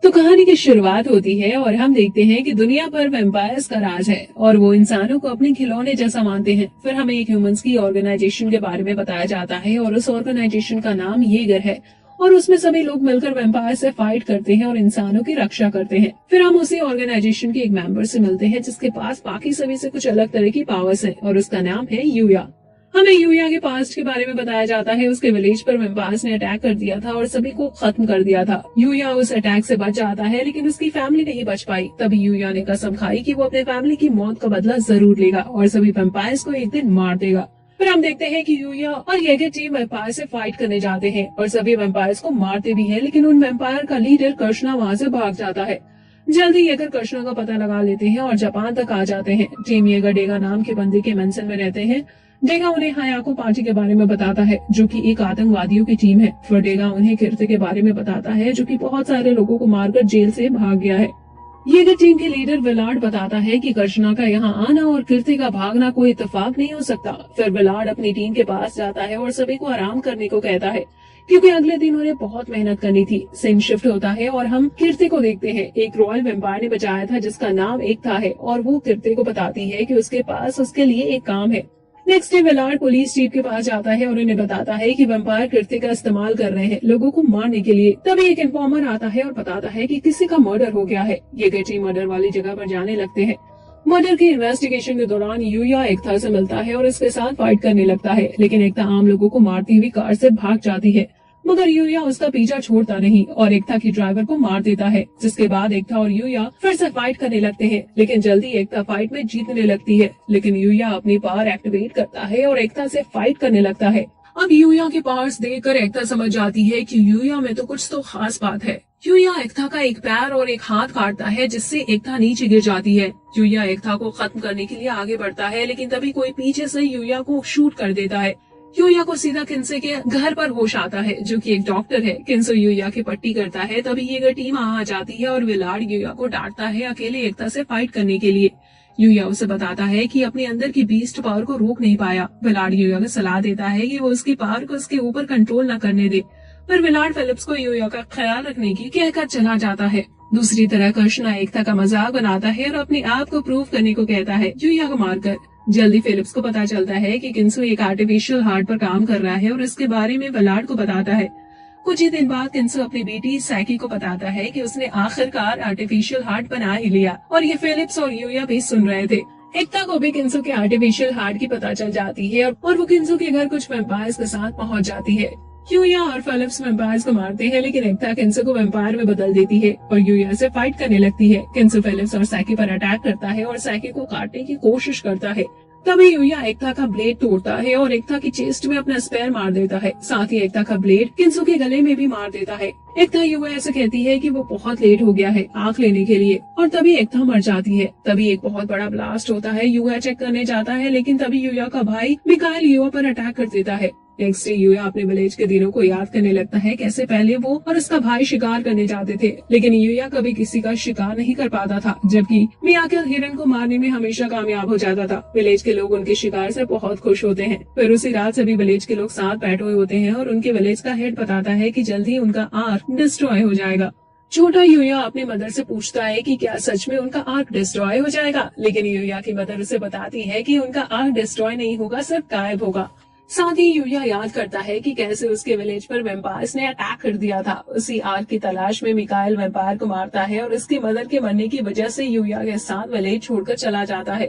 तो कहानी की शुरुआत होती है और हम देखते हैं कि दुनिया पर वैम्पायर्स का राज है और वो इंसानों को अपने खिलौने जैसा मानते हैं। फिर हमें एक ह्यूमंस की ऑर्गेनाइजेशन के बारे में बताया जाता है और उस ऑर्गेनाइजेशन का नाम येगर है और उसमें सभी लोग मिलकर वैम्पायर से फाइट करते हैं और इंसानों की रक्षा करते हैं। फिर हम उसी ऑर्गेनाइजेशन के एक मेंबर से मिलते हैं जिसके पास बाकी सभी से कुछ अलग तरह की पावर्स है और उसका नाम है यूया। हमें यूया के पास्ट के बारे में बताया जाता है। उसके विलेज पर वैम्पायर्स ने अटैक कर दिया था और सभी को खत्म कर दिया था। यूया उस अटैक से बच जाता है लेकिन उसकी फैमिली नहीं बच पाई। तभी यूया ने कसम खाई कि वो अपने फैमिली की मौत का बदला जरूर लेगा और सभी वैम्पायर्स को एक दिन मार देगा। फिर हम देखते हैं कि यूया और येगर टीम वैम्पायर से फाइट करने जाते हैं और सभी वैम्पायर्स को मारते भी हैं, लेकिन उन वैम्पायर का लीडर कृष्णा वहाँ से भाग जाता है। जल्दी येगर कृष्णा का पता लगा लेते हैं और जापान तक आ जाते हैं। टीम येगर डेगा नाम के बंदे के मेंशन में रहते हैं। डेगा उन्हें हायाको पार्टी के बारे में बताता है जो कि एक आतंकवादियों की टीम है। फिर डेगा उन्हें किर्ते के बारे में बताता है जो कि बहुत सारे लोगों को मारकर जेल से भाग गया है। येगर टीम के लीडर विलाड बताता है कि कृष्णा का यहाँ आना और किर्ते का भागना कोई इत्तेफाक नहीं हो सकता। फिर विलाड अपनी टीम के पास जाता है और सभी को आराम करने को कहता है क्योंकि अगले दिन उन्हें बहुत मेहनत करनी थी। सीन शिफ्ट होता है और हम किर्ते को देखते हैं। एक रॉयल वेम्पायर ने बचाया था जिसका नाम एकता है और वो किर्ते को बताती है कि उसके पास उसके लिए एक काम है। नेक्स्ट डे विलाड पुलिस चीफ के पास जाता है और उन्हें बताता है कि वैम्पायर किर्ते का इस्तेमाल कर रहे हैं लोगों को मारने के लिए। तभी एक इन्फॉर्मर आता है और बताता है कि किसी का मर्डर हो गया है। ये टीम मर्डर वाली जगह पर जाने लगते हैं। मर्डर की इन्वेस्टिगेशन के दौरान यूया एकता से मिलता है और इसके साथ फाइट करने लगता है, लेकिन एकता आम लोगों को मारती हुई कार से भाग जाती है। मगर यूया उसका पीछा छोड़ता नहीं और एकता की ड्राइवर को मार देता है, जिसके बाद एकता और यूया फिर से फाइट करने लगते हैं। लेकिन जल्दी एकता फाइट में जीतने लगती है, लेकिन यूया अपनी पावर एक्टिवेट करता है और एकता से फाइट करने लगता है। अब यूया के पावर्स देखकर एकता समझ जाती है कि यूया में तो कुछ तो खास बात है। यूया एकता का एक पैर और एक हाथ काटता है जिससे एकता नीचे गिर जाती है। यूया एकता को खत्म करने के लिए आगे बढ़ता है, लेकिन तभी कोई पीछे से यूया को शूट कर देता है। यूया को सीधा किन्से के घर पर होश आता है जो कि एक डॉक्टर है। किन्सो यूया की पट्टी करता है। तभी येगर टीम आ जाती है और विलाड यूया को डांटता है अकेले एकता से फाइट करने के लिए। यूया उसे बताता है कि अपने अंदर की बीस्ट पावर को रोक नहीं पाया। विलाड यूया को सलाह देता है कि वो उसकी पावर को उसके ऊपर कंट्रोल न करने दे, पर विलाड फिलिप्स को यूया का ख्याल रखने की कहकर चला जाता है। दूसरी तरह कृष्णा एकता का मजाक बनाता है और अपने आप को प्रूव करने को कहता है यूया को मारकर। जल्दी फिलिप्स को पता चलता है कि किन्सो एक आर्टिफिशियल हार्ट पर काम कर रहा है और इसके बारे में विलाड को बताता है। कुछ ही दिन बाद किन्सो अपनी बेटी सैकी को बताता है कि उसने आखिरकार आर्टिफिशियल हार्ट बना ही लिया और ये फिलिप्स और यूया भी सुन रहे थे। एकता को भी किन्सो के आर्टिफिशियल हार्ट की पता चल जाती है और वो किन्सो के घर कुछ वैम्पायर्स के साथ पहुंच जाती है। यूया और फिलिप्स वैम्पायर्स को मारते हैं, लेकिन एकता किन्सो को वैम्पायर में बदल देती है और यूया से फाइट करने लगती है। किन्सो फिलिप्स और सैकी पर अटैक करता है और सैकी को काटने की कोशिश करता है। तभी यूया एकता का ब्लेड तोड़ता है और एकता की चेस्ट में अपना स्पेयर मार देता है। साथ ही एकता का ब्लेड किन्सो के गले में भी मार देता है। एकता यूया से कहती है कि वो बहुत लेट हो गया है आंख लेने के लिए और तभी एकता मर जाती है। तभी एक बहुत बड़ा ब्लास्ट होता है। यूया चेक करने जाता है, लेकिन तभी यूया का भाई मिकाइल यूया पर अटैक कर देता है। नेक्स्ट डे यूया अपने विलेज के दिनों को याद करने लगता है कैसे पहले वो और उसका भाई शिकार करने जाते थे, लेकिन यूया कभी किसी का शिकार नहीं कर पाता था, जबकि मियाकिल हिरन को मारने में हमेशा कामयाब हो जाता था। विलेज के लोग उनके शिकार से बहुत खुश होते हैं। फिर उसी रात सभी विलेज के लोग साथ बैठे हुए होते हैं और उनके विलेज का हेड बताता है कि जल्द ही उनका आर्क डिस्ट्रॉय हो जाएगा। छोटा यूया अपनी मदर से पूछता है कि क्या सच में उनका आर्क डिस्ट्रॉय हो जाएगा, लेकिन यूया की मदर उसे बताती है कि उनका आर्क डिस्ट्रॉय नहीं होगा, सिर्फ गायब होगा। साथ ही यूया याद करता है कि कैसे उसके विलेज पर वैम्पायर्स ने अटैक कर दिया था। उसी आर्क की तलाश में मिकाइल वैम्पायर को मारता है और उसकी मदर के मरने की वजह से यूया के साथ विलेज छोड़कर चला जाता है।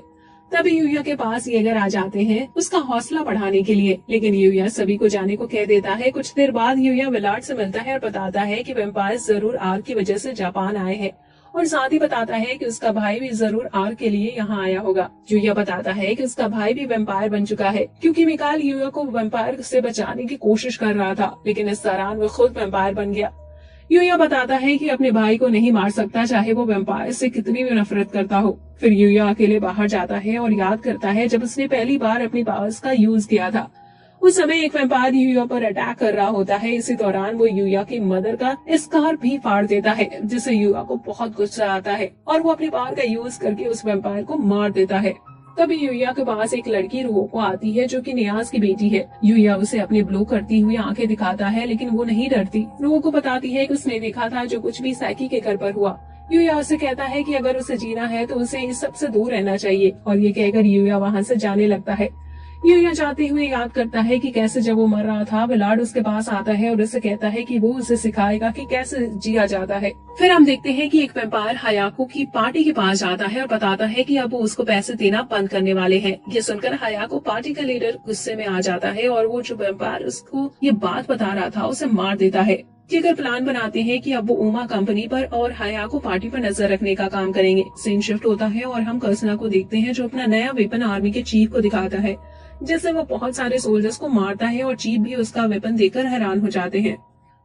तभी यूया के पास येगर आ जाते हैं उसका हौसला बढ़ाने के लिए, लेकिन यूया सभी को जाने को कह देता है। कुछ देर बाद यूया विलाड से मिलता है और बताता है कि वैम्पायर्स जरूर आर्क की वजह से जापान आए हैं और साथ ही बताता है कि उसका भाई भी जरूर आर्क के लिए यहाँ आया होगा। यूया बताता है कि उसका भाई भी वैम्पायर बन चुका है क्योंकि मिकाइल यूया को वैम्पायर से बचाने की कोशिश कर रहा था, लेकिन इस दौरान वो खुद वैम्पायर बन गया। यूया बताता है कि अपने भाई को नहीं मार सकता चाहे वो वैम्पायर से कितनी भी नफरत करता हो। फिर यूया अकेले बाहर जाता है और याद करता है जब उसने पहली बार अपनी पावर्स का यूज किया था। उस समय एक वैम्पायर यूया पर अटैक कर रहा होता है। इसी दौरान वो यूया की मदर का स्कार्फ भी फाड़ देता है, जिससे यूया को बहुत गुस्सा आता है और वो अपनी पावर का यूज करके उस वैम्पायर को मार देता है। तभी यूया के पास एक लड़की रुओको आती है जो कि नियाज की बेटी है। यूया उसे अपनी ब्लो करती हुई आंखें दिखाता है, लेकिन वो नहीं डरती। रुओको बताती है कि उसने देखा था जो कुछ भी साइकी के घर पर हुआ। यूया उसे कहता है कि अगर उसे जीना है तो उसे इस सब से दूर रहना चाहिए, और ये कहकर यूया वहाँ से जाने लगता है। यूया जाते हुए याद करता है कि कैसे जब वो मर रहा था, विलाड उसके पास आता है और उसे कहता है कि वो उसे सिखाएगा कि कैसे जिया जाता है। फिर हम देखते हैं कि एक वेम्पायर हायाको की पार्टी के पास जाता है और बताता है कि अब वो उसको पैसे देना बंद करने वाले हैं। ये सुनकर हायाको पार्टी का लीडर गुस्से में आ जाता है और वो जो वेम्पायर उसको ये बात बता रहा था उसे मार देता है। अगर प्लान बनाते हैं कि अब वो उमा कंपनी पर और हायाको पार्टी पर नजर रखने का काम करेंगे। सीन शिफ्ट होता है और हम कर्सना को देखते हैं जो अपना नया वेपन आर्मी के चीफ को दिखाता है, जिससे वो बहुत सारे सोल्जर्स को मारता है और चीफ भी उसका वेपन देखकर हैरान हो जाते हैं।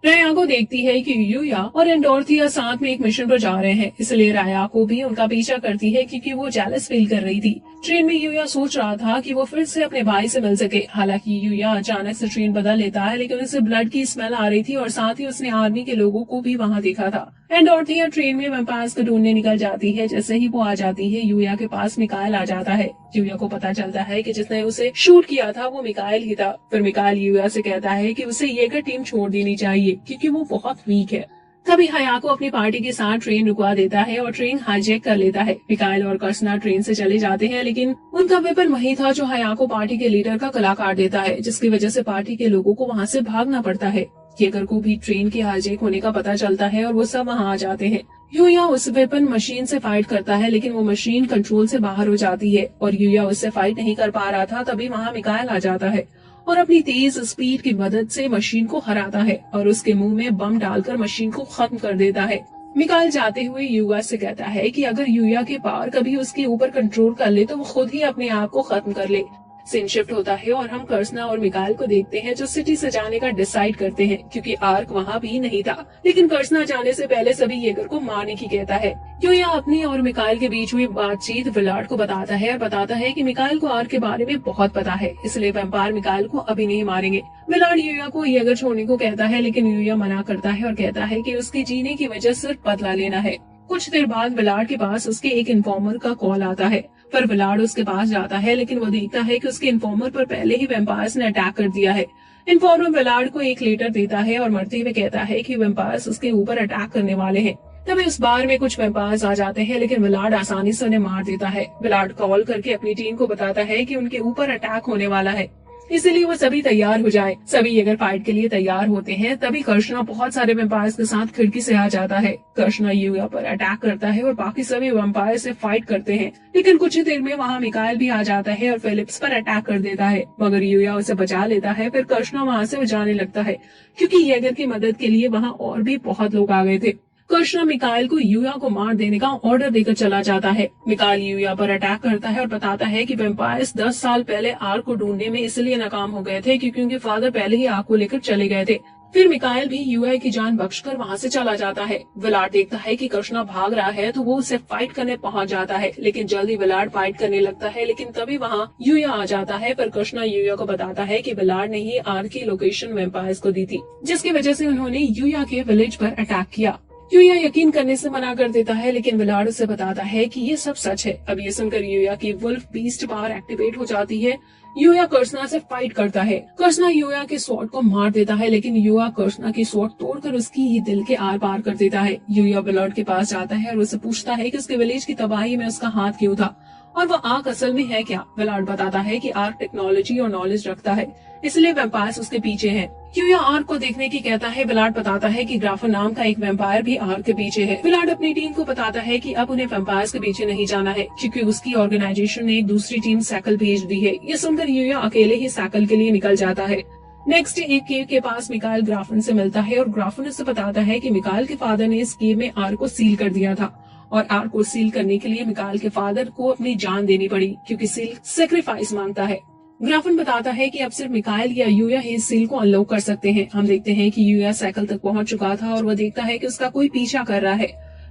राया को देखती है कि यूया और एंडोर्थिया साथ में एक मिशन पर जा रहे हैं, इसलिए राया को भी उनका पीछा करती है क्योंकि वो जेलस फील कर रही थी। ट्रेन में यूया सोच रहा था कि वो फिर से अपने भाई से मिल सके। हालांकि यूया अचानक से ट्रेन बदल लेता है, लेकिन उसे ब्लड की स्मेल आ रही थी और साथ ही उसने आर्मी के लोगों को भी वहाँ देखा था। एंडोर्थिया ट्रेन में वेम्पायर्स को ढूंढने निकल जाती है। जैसे ही वो आ जाती है, यूया के पास मिकाएल आ जाता है। यूया को पता चलता है कि जिसने उसे शूट किया था वो मिकाएल ही था। फिर मिकाएल यूया से कहता है कि उसे येगर टीम छोड़ देनी चाहिए क्योंकि वो बहुत वीक है। तभी हायाको अपनी पार्टी के साथ ट्रेन रुकवा देता है और ट्रेन हाईजैक कर लेता है। मिकाएल और कर्सना ट्रेन से चले जाते हैं, लेकिन उनका वेपन वही था जो हायाको पार्टी के लीडर का गला काट देता है, जिसकी वजह से पार्टी के लोगों को वहाँ से भागना पड़ता है। येगर को भी ट्रेन के हाईजैक होने का पता चलता है और वो सब वहाँ आ जाते हैं। यूया उस वेपन मशीन से फाइट करता है, लेकिन वो मशीन कंट्रोल से बाहर हो जाती है और यूया उससे फाइट नहीं कर पा रहा था। तभी वहाँ मिकाएल आ जाता है और अपनी तेज स्पीड की मदद से मशीन को हराता है और उसके मुंह में बम डालकर मशीन को खत्म कर देता है। मिकाएल जाते हुए यूया से कहता है कि अगर यूया के पावर कभी उसके ऊपर कंट्रोल कर ले तो वो खुद ही अपने आप को खत्म कर ले। सीन शिफ्ट होता है और हम कर्सना और मिकाएल को देखते हैं जो सिटी से जाने का डिसाइड करते हैं क्योंकि आर्क वहाँ भी नहीं था। लेकिन कर्सना जाने से पहले सभी येगर को मारने की कहता है। यूया अपनी और मिकाएल के बीच हुई बातचीत विलाड को बताता है और बताता है कि मिकाएल को आर्क के बारे में बहुत पता है, इसलिए वेम्पायर मिकाएल को अभी नहीं मारेंगे। विलाड यूया को येगर छोड़ने को कहता है, लेकिन यूया मना करता है और कहता है कि उसके जीने की वजह सिर्फ बदला लेना है। कुछ देर बाद विलाड के पास उसके एक इन्फॉर्मर का कॉल आता है। पर विलाड उसके पास जाता है, लेकिन वो देखता है कि उसके इन्फॉर्मर पर पहले ही वेम्पायर्स ने अटैक कर दिया है। इन्फॉर्मर विलाड को एक लेटर देता है और मरते हुए कहता है कि वेम्पायर्स उसके ऊपर अटैक करने वाले हैं। तभी उस बार में कुछ वेम्पायर्स आ जाते हैं, लेकिन विलाड आसानी से उन्हें मार देता है। विलाड कॉल करके अपनी टीम को बताता है कि उनके ऊपर अटैक होने वाला है, इसलिए वो सभी तैयार हो जाए। सभी अगर फाइट के लिए तैयार होते हैं, तभी कर्शना बहुत सारे वेम्पायर्स के साथ खिड़की से आ जाता है। कर्शना यूया पर अटैक करता है और बाकी सभी वेम्पायर से फाइट करते हैं, लेकिन कुछ ही देर में वहाँ मिकाएल भी आ जाता है और फिलिप्स पर अटैक कर देता है, मगर यूया उसे बचा लेता है। फिर कर्शना वहाँ से जाने लगता है क्योंकि येगर की मदद के लिए वहाँ और भी बहुत लोग आ गए थे। कर्शना मिकाएल को यूया को मार देने का ऑर्डर देकर चला जाता है। मिकाएल यूया पर अटैक करता है और बताता है कि वेम्पायर्स 10 साल पहले आर्क को ढूंढने में इसलिए नाकाम हो गए थे क्योंकि उनके फादर पहले ही आर्क को लेकर चले गए थे। फिर मिकाएल भी यूया की जान बख्शकर वहाँ से चला जाता है। विलाड देखता है कि कर्शना भाग रहा है तो वो उसे फाइट करने पहुँच जाता है, लेकिन जल्दी विलाड फाइट करने लगता है। लेकिन तभी वहाँ यूया आ जाता है, पर कर्शना यूया को बताता है कि विलाड ने ही आर्क की लोकेशन वेम्पायर्स को दी थी, जिसकी वजह से उन्होंने यूया के विलेज पर अटैक किया। यूया यकीन करने से मना कर देता है, लेकिन विलाड उसे बताता है कि ये सब सच है। अब ये सुनकर यूया की वुल्फ बीस्ट पावर एक्टिवेट हो जाती है। यूया कर्शना से फाइट करता है। कर्शना यूया के स्वॉर्ड को मार देता है, लेकिन यूया कर्शना की स्वॉर्ड तोड़कर उसकी ही दिल के आर पार कर देता है। यूया विलाड के पास जाता है और उसे पूछता है कि उसके विलेज की तबाही में उसका हाथ क्यों था और वो आर्क असल में है क्या। विलाड बताता है कि आर्क टेक्नोलॉजी और नॉलेज रखता है, इसलिए वेम्पायर्स उसके पीछे हैं। यूया आर्क को देखने की कहता है। विलाड बताता है कि ग्राफन नाम का एक वेम्पायर भी आर्क के पीछे है। विलाड अपनी टीम को बताता है कि अब उन्हें वेम्पायर्स के पीछे नहीं जाना है क्योंकि उसकी ऑर्गेनाइजेशन ने एक दूसरी टीम सैकल भेज दी है। ये सुनकर यूया अकेले ही सैकल के लिए निकल जाता है। नेक्स्ट एक केव के पास मिकाएल ग्राफन से मिलता है और ग्राफन उसे बताता है कि मिकाएल के फादर ने इस केव में आर्क को सील कर दिया था और आर्क को सील करने के लिए मिकाएल के फादर को अपनी जान देनी पड़ी क्योंकि सील सेक्रीफाइस मांगता है। ग्राफन बताता है कि अब सिर्फ मिकाएल या यूया ही इस सील को अनलॉक कर सकते हैं। हम देखते हैं कि यूया साइकिल तक पहुंच चुका था और वह देखता है कि उसका कोई पीछा कर रहा है।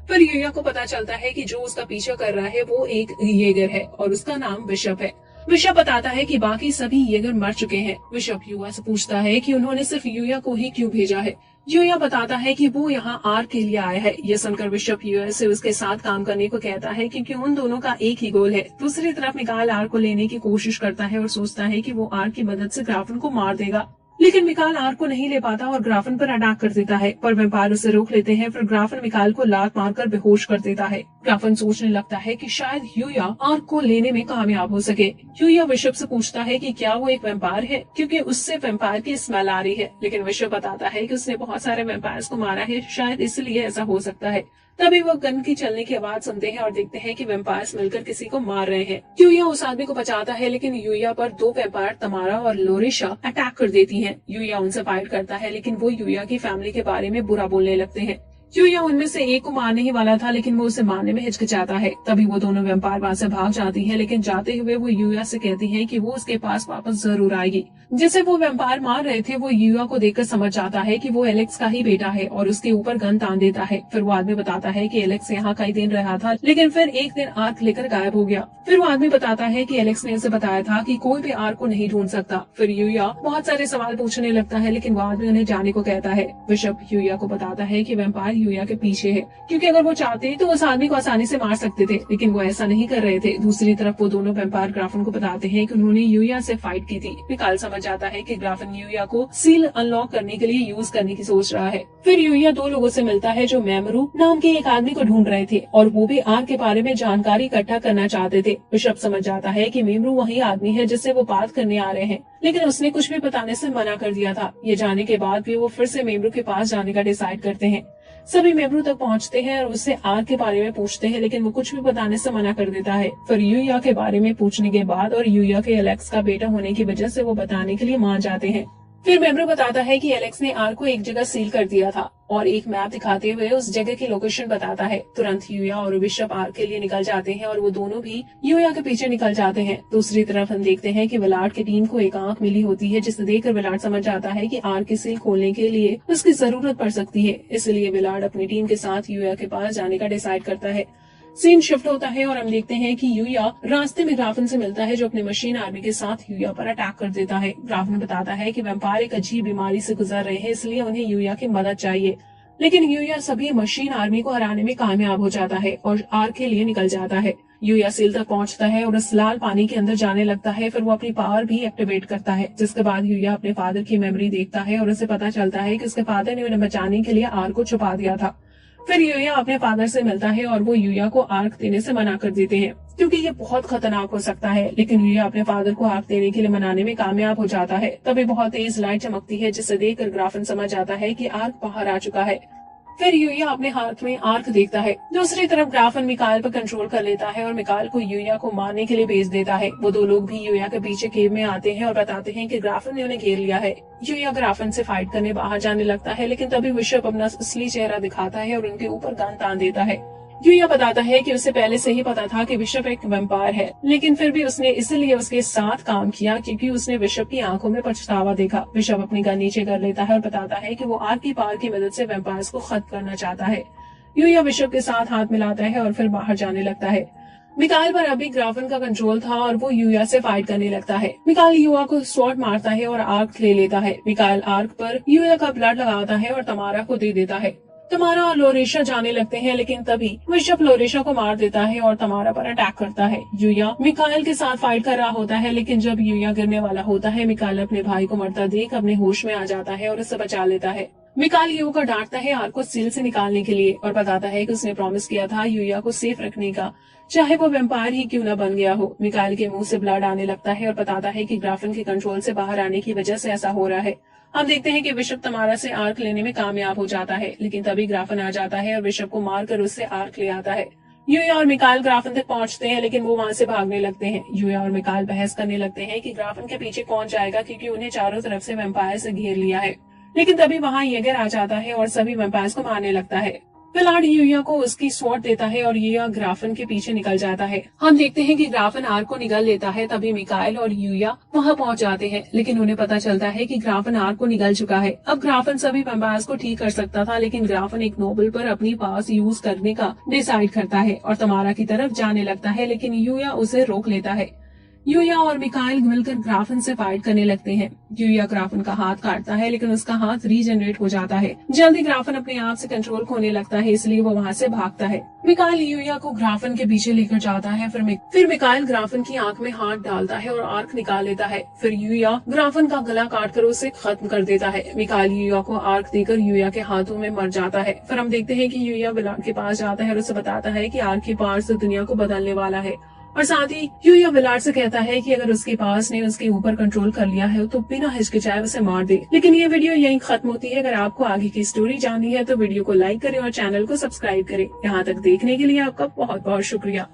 फिर यूया को पता चलता है कि जो उसका पीछा कर रहा है वो एक येगर है और उसका नाम बिशप है। बिशप बताता है कि बाकी सभी येगर मर चुके हैं। बिशप यूया से पूछता है कि उन्होंने सिर्फ यूया को ही क्यों भेजा है। यूया बताता है कि वो यहाँ आर्क के लिए आया है। ये सुनकर बिशप यूएस से उसके साथ काम करने को कहता है क्योंकि उन दोनों का एक ही गोल है। दूसरी तरफ मिकाएल आर्क को लेने की कोशिश करता है और सोचता है कि वो आर्क की मदद से ग्राफन को मार देगा, लेकिन मिकाएल आर्क को नहीं ले पाता और ग्राफन पर अटैक कर देता है। पर वेम्पायर उसे रोक लेते हैं। फिर ग्राफन मिकाएल को लात मारकर बेहोश कर देता है। ग्राफन सोचने लगता है कि शायद यूया आर्क को लेने में कामयाब हो सके। यूया बिशप से पूछता है कि क्या वो एक वेम्पायर है, क्योंकि उससे वेम्पायर की स्मेल आ रही है। लेकिन बिशप बताता है कि उसने बहुत सारे वेम्पायर्स को मारा है, शायद इसलिए ऐसा हो सकता है। तभी वो गन की चलने की आवाज सुनते हैं और देखते हैं कि वेम्पायर्स मिलकर किसी को मार रहे हैं। यूया उस आदमी को बचाता है, लेकिन यूया पर दो वेम्पायर तमारा और लोरेशा अटैक कर देती हैं। यूया उनसे फाइट करता है, लेकिन वो यूया की फैमिली के बारे में बुरा बोलने लगते हैं। यूया उनमें से एक को मारने ही वाला था, लेकिन वो उसे मारने में हिचकिचाता है। तभी वो दोनों वेम्पायर वहां से भाग जाती हैं, लेकिन जाते हुए वो यूया से कहती हैं कि वो उसके पास वापस जरूर आएगी। जिसे वो वेम्पायर मार रहे थे वो यूया को देखकर समझ जाता है कि वो एलेक्स का ही बेटा है और उसके ऊपर गन तान देता है। फिर वो आदमी बताता है कि एलेक्स यहाँ कई दिन रहा था, लेकिन फिर एक दिन आर्क लेकर गायब हो गया। फिर वो आदमी बताता है कि एलेक्स ने उसे बताया था कि कोई भी आर्क को नहीं ढूंढ सकता। फिर यूया बहुत सारे सवाल पूछने लगता है, लेकिन वो आदमी उन्हें जाने को कहता है। बिशप यूया को बताता है कि वेम्पायर यूया के पीछे है, क्योंकि अगर वो चाहते तो उस आदमी को आसानी से मार सकते थे, लेकिन वो ऐसा नहीं कर रहे थे। दूसरी तरफ वो दोनों वेम्पायर ग्राफन को बताते हैं कि उन्होंने यूया से फाइट की थी। मिकाएल समझ जाता है कि ग्राफन यूया को सील अनलॉक करने के लिए यूज करने की सोच रहा है। फिर यूया दो लोगों से मिलता है जो मेमरू नाम के एक आदमी को ढूंढ रहे थे और वो भी आर्क के बारे में जानकारी इकट्ठा करना चाहते थे। बिशप समझ जाता है कि मेमरू वही आदमी है जिससे वो बात करने आ रहे हैं, लेकिन उसने कुछ भी बताने से मना कर दिया था। ये जानने के बाद भी वो फिर से मेमरू के पास जाने का डिसाइड करते हैं। सभी मेमरू तक पहुंचते हैं और उससे आर्क के बारे में पूछते हैं, लेकिन वो कुछ भी बताने से मना कर देता है। फिर यूया के बारे में पूछने के बाद और यूया के एलेक्स का बेटा होने की वजह से वो बताने के लिए मान जाते हैं। फिर मेमरू बताता है कि एलेक्स ने आर्क को एक जगह सील कर दिया था और एक मैप दिखाते हुए उस जगह की लोकेशन बताता है। तुरंत यूया और बिशप आर्क के लिए निकल जाते हैं और वो दोनों भी यूया के पीछे निकल जाते हैं। दूसरी तरफ हम देखते हैं कि विलाट की टीम को एक आंख मिली होती है, जिसे देखकर विलाट समझ जाता है कि आर्क की सील खोलने के लिए उसकी जरूरत पड़ सकती है। इसलिए विलाट अपनी टीम के साथ यूया के पास जाने का डिसाइड करता है। सीन शिफ्ट होता है और हम देखते हैं कि यूया रास्ते में ग्राफन से मिलता है, जो अपने मशीन आर्मी के साथ यूया पर अटैक कर देता है। ग्राफन बताता है कि वेम्पायर एक अजीब बीमारी से गुजर रहे हैं, इसलिए उन्हें यूया की मदद चाहिए। लेकिन यूया सभी मशीन आर्मी को हराने में कामयाब हो जाता है और आर्क के लिए निकल जाता है। यूया सील तक पहुंचता है और उस लाल पानी के अंदर जाने लगता है। फिर वो अपनी पावर भी एक्टिवेट करता है, जिसके बाद यूया अपने फादर की मेमोरी देखता है और उसे पता चलता है कि उसके फादर ने उन्हें बचाने के लिए आर्क को छुपा दिया था। फिर यूया अपने फादर से मिलता है और वो यूया को आर्क देने से मना कर देते हैं, क्योंकि ये बहुत खतरनाक हो सकता है। लेकिन यूया अपने फादर को आर्क देने के लिए मनाने में कामयाब हो जाता है। तभी बहुत तेज लाइट चमकती है, जिसे देखकर ग्राफन समझ जाता है कि आर्क बाहर आ चुका है। फिर यूया अपने हाथ में आर्क देखता है। दूसरी तरफ ग्राफन मिकाएल पर कंट्रोल कर लेता है और मिकाएल को यूया को मारने के लिए भेज देता है। वो दो लोग भी यूया के पीछे केव में आते हैं और बताते हैं कि ग्राफन ने उन्हें घेर लिया है। यूया ग्राफन से फाइट करने बाहर जाने लगता है, लेकिन तभी बिशप अपना असली चेहरा दिखाता है और उनके ऊपर गन तान देता है। यूया बताता है कि उसे पहले से ही पता था कि बिशप एक वेम्पायर है, लेकिन फिर भी उसने इसलिए उसके साथ काम किया क्योंकि उसने बिशप की आंखों में पछतावा देखा। बिशप अपनी गन नीचे कर लेता है और बताता है कि वो आर्क की पावर की मदद से वेम्पायर्स को खत्म करना चाहता है। यूया बिशप के साथ हाथ मिलाता है और फिर बाहर जाने लगता है। मिकाएल पर अभी ग्राफन का कंट्रोल था और वो यूया से फाइट करने लगता है। मिकाएल यूया को स्वॉर्ड मारता है और आर्क ले लेता है। मिकाएल आर्क पर यूया का ब्लड लगाता है और तमारा को दे देता है। तमारा और लोरेशा जाने लगते हैं, लेकिन तभी बिशप लोरेशा को मार देता है और तमारा पर अटैक करता है। यूया मिकाएल के साथ फाइट कर रहा होता है, लेकिन जब यूया गिरने वाला होता है, मिकाएल अपने भाई को मरता देख अपने होश में आ जाता है और उसे बचा लेता है। मिकाएल यूया को डांटता है आर्क को सील से निकालने के लिए और बताता है कि उसने प्रॉमिस किया था यूया को सेफ रखने का, चाहे वो वेम्पायर ही क्यों न बन गया हो। मिकाएल के मुंह से ब्लड आने लगता है और बताता है कि ग्राफन के कंट्रोल से बाहर आने की वजह से ऐसा हो रहा है। हम देखते हैं कि बिशप तमारा से आर्क लेने में कामयाब हो जाता है, लेकिन तभी ग्राफन आ जाता है और बिशप को मारकर उससे आर्क ले आता है। यूया और मिकाएल ग्राफन तक पहुंचते हैं, लेकिन वो वहां से भागने लगते हैं। यूया और मिकाएल बहस करने लगते हैं कि ग्राफन के पीछे कौन जाएगा, क्योंकि उन्हें चारों तरफ से वेम्पायर से घेर लिया है। लेकिन तभी वहां येगर आ जाता है और सभी वेम्पायर्स को मारने लगता है। विलाट यूया को उसकी स्वॉर्ड देता है और यूया ग्राफन के पीछे निकल जाता है। हम देखते हैं कि ग्राफन आर्क को निगल लेता है। तभी मिकाएल और यूया वहां पहुंच जाते हैं, लेकिन उन्हें पता चलता है कि ग्राफन आर्क को निगल चुका है। अब ग्राफन सभी वेम्पायर्स को ठीक कर सकता था, लेकिन ग्राफन एक नोबल पर अपनी पावर्स यूज करने का डिसाइड करता है और तमारा की तरफ जाने लगता है, लेकिन यूया उसे रोक लेता है। यूया और मिकाइल मिलकर ग्राफन से फाइट करने लगते हैं। यूया ग्राफन का हाथ काटता है, लेकिन उसका हाथ रीजनरेट हो जाता है। जल्दी ग्राफन अपने आप से कंट्रोल खोने लगता है, इसलिए वो वहाँ से भागता है। मिकाइल यूया को ग्राफन के पीछे लेकर जाता है। फिर मिकाइल ग्राफन की आंख में हाथ डालता है और आर्क निकाल लेता है। फिर यूया ग्राफन का गला काटकर उसे खत्म कर देता है। मिकाइल यूया को आर्क देकर यूया के हाथों में मर जाता है। फिर हम देखते हैं कि यूया विलार्ड के पास जाता है और उसे बताता है कि आर्क के पार से दुनिया को बदलने वाला है, और साथ ही यूया विलार्ड से कहता है कि अगर उसके पास ने उसके ऊपर कंट्रोल कर लिया है तो बिना हिचकिचाए उसे मार दे। लेकिन ये वीडियो यहीं खत्म होती है। अगर आपको आगे की स्टोरी जाननी है तो वीडियो को लाइक करें और चैनल को सब्सक्राइब करें। यहाँ तक देखने के लिए आपका बहुत बहुत शुक्रिया।